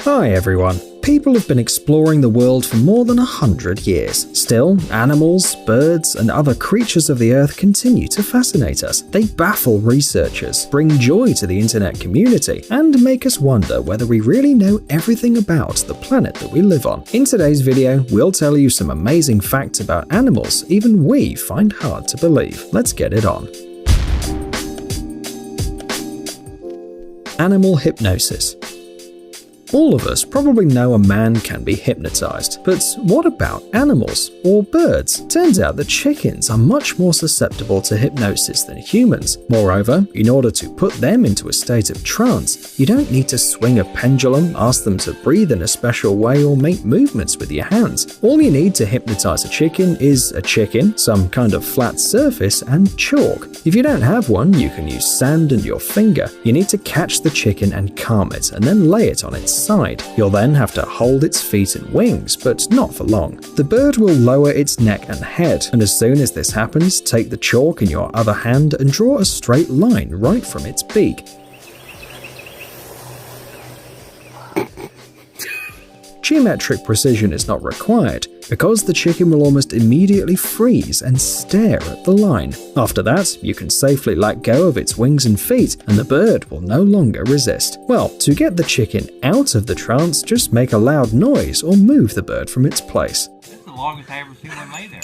Hi everyone. People have been exploring the world for more than 100 years. Still, animals, birds, and other creatures of the earth continue to fascinate us. They baffle researchers, bring joy to the internet community, and make us wonder whether we really know everything about the planet that we live on. In today's video, we'll tell you some amazing facts about animals even we find hard to believe. Let's get it on. Animal hypnosis. All of us probably know a man can be hypnotized, but what about animals or birds? Turns out that chickens are much more susceptible to hypnosis than humans. Moreover, in order to put them into a state of trance, you don't need to swing a pendulum, ask them to breathe in a special way, or make movements with your hands. All you need to hypnotize a chicken is a chicken, some kind of flat surface, and chalk. If you don't have one, you can use sand and your finger. You need to catch the chicken and calm it, and then lay it on its side. You'll then have to hold its feet and wings, but not for long. The bird will lower its neck and head, and as soon as this happens, take the chalk in your other hand and draw a straight line right from its beak. Geometric precision is not required, because the chicken will almost immediately freeze and stare at the line. After that, you can safely let go of its wings and feet, and the bird will no longer resist. Well, to get the chicken out of the trance, just make a loud noise or move the bird from its place. This is the longest I ever seen one lay there.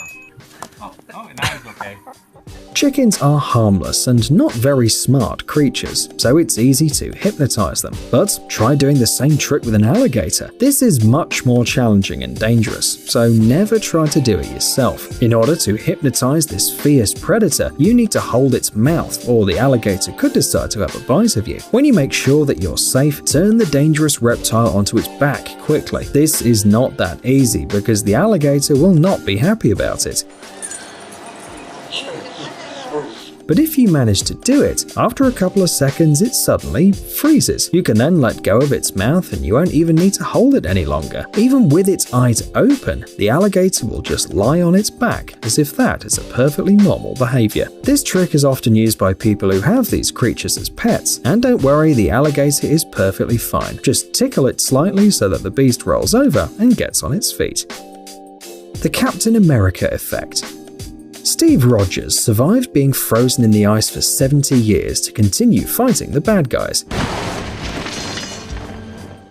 Oh, now it's okay. Chickens are harmless and not very smart creatures, so it's easy to hypnotize them. But try doing the same trick with an alligator. This is much more challenging and dangerous, so never try to do it yourself. In order to hypnotize this fierce predator, you need to hold its mouth, or the alligator could decide to have a bite of you. When you make sure that you're safe, turn the dangerous reptile onto its back quickly. This is not that easy because the alligator will not be happy about it. But if you manage to do it, after a couple of seconds it suddenly freezes. You can then let go of its mouth and you won't even need to hold it any longer. Even with its eyes open, the alligator will just lie on its back as if that is a perfectly normal behavior. This trick is often used by people who have these creatures as pets. And don't worry, the alligator is perfectly fine. Just tickle it slightly so that the beast rolls over and gets on its feet. The Captain America effect. Steve Rogers survived being frozen in the ice for 70 years to continue fighting the bad guys.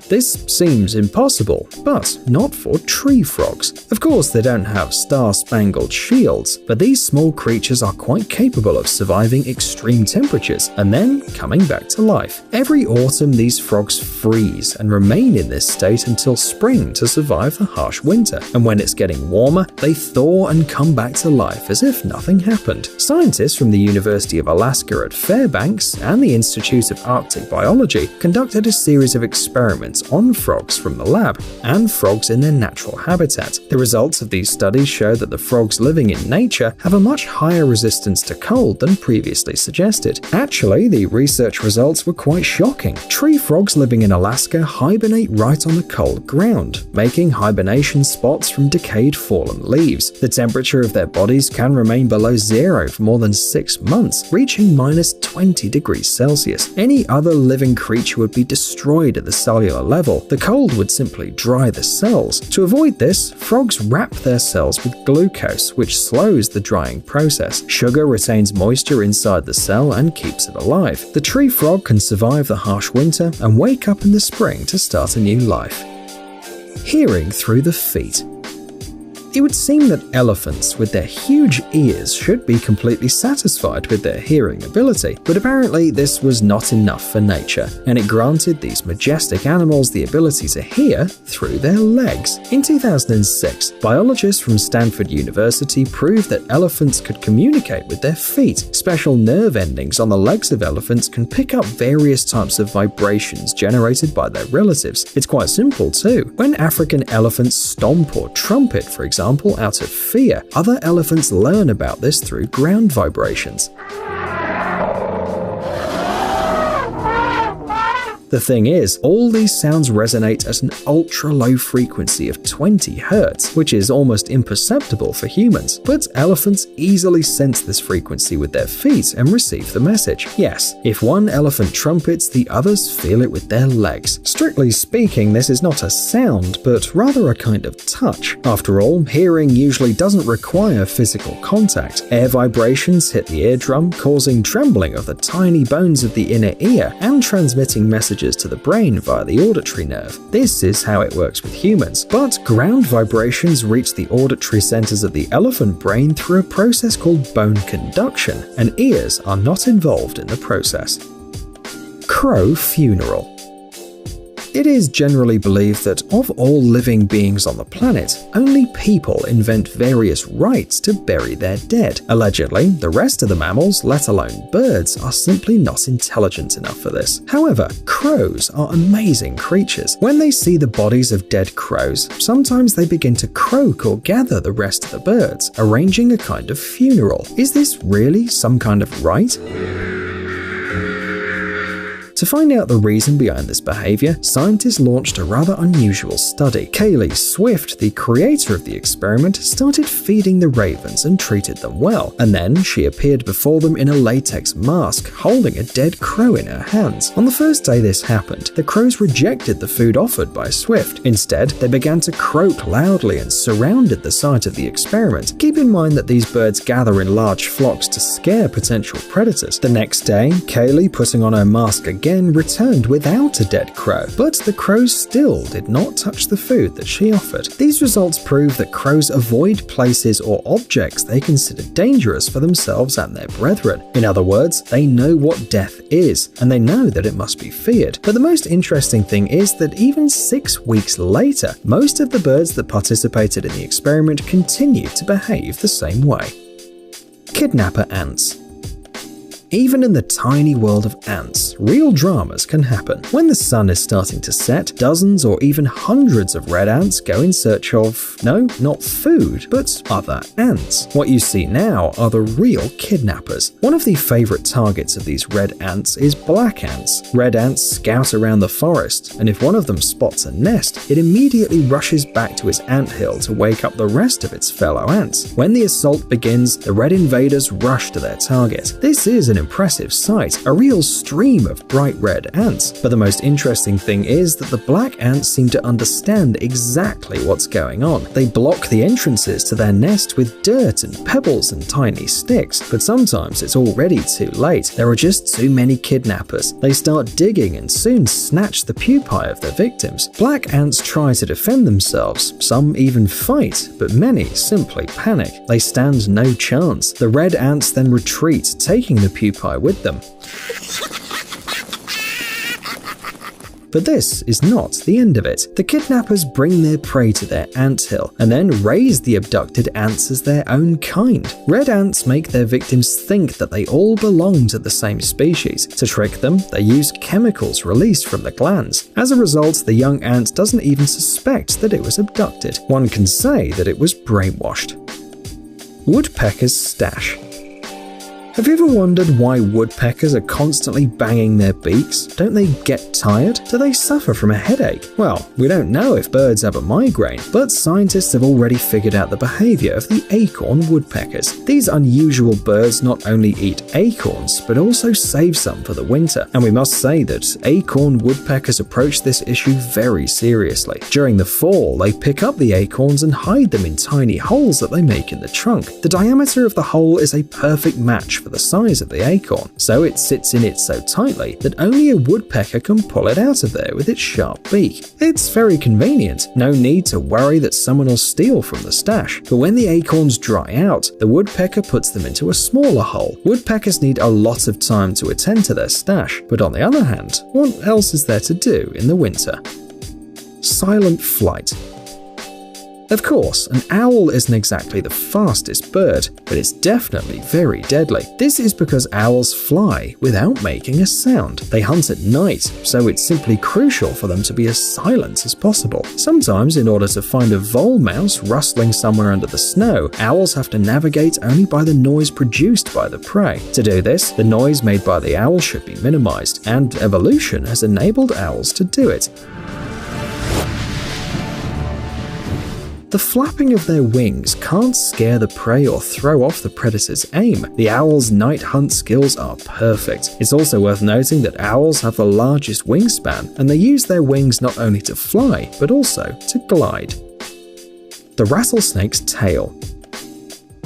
This seems impossible, but not for tree frogs. Of course, they don't have star-spangled shields, but these small creatures are quite capable of surviving extreme temperatures and then coming back to life. Every autumn, these frogs freeze and remain in this state until spring to survive the harsh winter. And when it's getting warmer, they thaw and come back to life as if nothing happened. Scientists from the University of Alaska at Fairbanks and the Institute of Arctic Biology conducted a series of experiments on frogs from the lab and frogs in their natural habitat. The results of these studies show that the frogs living in nature have a much higher resistance to cold than previously suggested. Actually, the research results were quite shocking. Tree frogs living in Alaska hibernate right on the cold ground, making hibernation spots from decayed fallen leaves. The temperature of their bodies can remain below zero for more than 6 months, reaching minus 20 degrees Celsius. Any other living creature would be destroyed at the cellular level. The cold would simply dry the cells. To avoid this, frogs wrap their cells with glucose, which slows the drying process. Sugar retains moisture inside the cell and keeps it alive. The tree frog can survive the harsh winter and wake up in the spring to start a new life. Hearing through the feet. It would seem that elephants with their huge ears should be completely satisfied with their hearing ability, but apparently this was not enough for nature, and it granted these majestic animals the ability to hear through their legs. In 2006, biologists from Stanford University proved that elephants could communicate with their feet. Special nerve endings on the legs of elephants can pick up various types of vibrations generated by their relatives. It's quite simple too. When African elephants stomp or trumpet, for example, out of fear, other elephants learn about this through ground vibrations. The thing is, all these sounds resonate at an ultra-low frequency of 20 Hz, which is almost imperceptible for humans, but elephants easily sense this frequency with their feet and receive the message. Yes, if one elephant trumpets, the others feel it with their legs. Strictly speaking, this is not a sound, but rather a kind of touch. After all, hearing usually doesn't require physical contact. Air vibrations hit the eardrum, causing trembling of the tiny bones of the inner ear and transmitting messages to the brain via the auditory nerve. This is how it works with humans, but ground vibrations reach the auditory centers of the elephant brain through a process called bone conduction, and ears are not involved in the process. Crow funeral. It is generally believed that of all living beings on the planet, only people invent various rites to bury their dead. Allegedly, the rest of the mammals, let alone birds, are simply not intelligent enough for this. However, crows are amazing creatures. When they see the bodies of dead crows, sometimes they begin to croak or gather the rest of the birds, arranging a kind of funeral. Is this really some kind of rite? To find out the reason behind this behavior, scientists launched a rather unusual study. Kaylee Swift, the creator of the experiment, started feeding the ravens and treated them well, and then she appeared before them in a latex mask, holding a dead crow in her hands. On the first day this happened, the crows rejected the food offered by Swift. Instead, they began to croak loudly and surrounded the site of the experiment. Keep in mind that these birds gather in large flocks to scare potential predators. The next day, Kaylee, putting on her mask again, returned without a dead crow, but the crows still did not touch the food that she offered. These results prove that crows avoid places or objects they consider dangerous for themselves and their brethren. In other words, they know what death is, and they know that it must be feared. But the most interesting thing is that even 6 weeks later, most of the birds that participated in the experiment continued to behave the same way. Kidnapper ants. Even in the tiny world of ants, real dramas can happen. When the sun is starting to set, dozens or even hundreds of red ants go in search of, no, not food, but other ants. What you see now are the real kidnappers. One of the favorite targets of these red ants is black ants. Red ants scout around the forest, and if one of them spots a nest, it immediately rushes back to its anthill to wake up the rest of its fellow ants. When the assault begins, the red invaders rush to their target. This is an impressive sight, a real stream of bright red ants. But the most interesting thing is that the black ants seem to understand exactly what's going on. They block the entrances to their nest with dirt and pebbles and tiny sticks, but sometimes it's already too late. There are just too many kidnappers. They start digging and soon snatch the pupae of their victims. Black ants try to defend themselves, some even fight, but many simply panic. They stand no chance. The red ants then retreat, taking the pupae with them. But this is not the end of it. The kidnappers bring their prey to their anthill and then raise the abducted ants as their own kind. Red ants make their victims think that they all belong to the same species. To trick them, they use chemicals released from the glands. As a result, the young ant doesn't even suspect that it was abducted. One can say that it was brainwashed. Woodpecker's stash. Have you ever wondered why woodpeckers are constantly banging their beaks? Don't they get tired? Do they suffer from a headache? Well, we don't know if birds have a migraine, but scientists have already figured out the behavior of the acorn woodpeckers. These unusual birds not only eat acorns, but also save some for the winter. And we must say that acorn woodpeckers approach this issue very seriously. During the fall, they pick up the acorns and hide them in tiny holes that they make in the trunk. The diameter of the hole is a perfect match for the size of the acorn, so it sits in it so tightly that only a woodpecker can pull it out of there with its sharp beak. It's very convenient, no need to worry that someone will steal from the stash. But when the acorns dry out, the woodpecker puts them into a smaller hole. Woodpeckers need a lot of time to attend to their stash, but on the other hand, what else is there to do in the winter? Silent flight. Of course, an owl isn't exactly the fastest bird, but it's definitely very deadly. This is because owls fly without making a sound. They hunt at night, so it's simply crucial for them to be as silent as possible. Sometimes, in order to find a vole mouse rustling somewhere under the snow, owls have to navigate only by the noise produced by the prey. To do this, the noise made by the owl should be minimized, and evolution has enabled owls to do it. The flapping of their wings can't scare the prey or throw off the predator's aim. The owl's night hunt skills are perfect. It's also worth noting that owls have the largest wingspan, and they use their wings not only to fly, but also to glide. The rattlesnake's tail.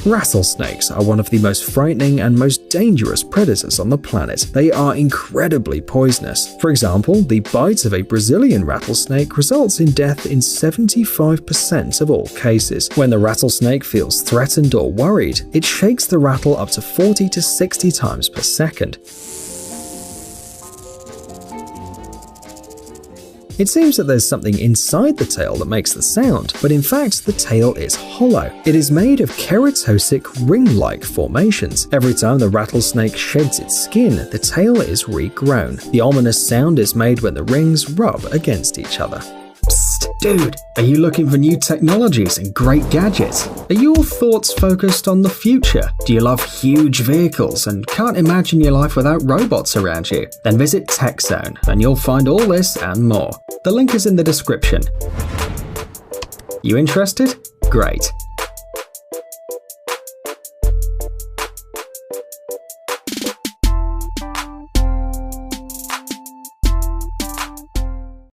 Rattlesnakes are one of the most frightening and most dangerous predators on the planet. They are incredibly poisonous. For example, the bite of a Brazilian rattlesnake results in death in 75% of all cases. When the rattlesnake feels threatened or worried, it shakes the rattle up to 40 to 60 times per second. It seems that there's something inside the tail that makes the sound, but in fact the tail is hollow. It is made of keratosic ring-like formations. Every time the rattlesnake sheds its skin, the tail is regrown. The ominous sound is made when the rings rub against each other. Psst, dude, are you looking for new technologies and great gadgets? Are your thoughts focused on the future? Do you love huge vehicles and can't imagine your life without robots around you? Then visit TechZone and you'll find all this and more. The link is in the description. You interested? Great.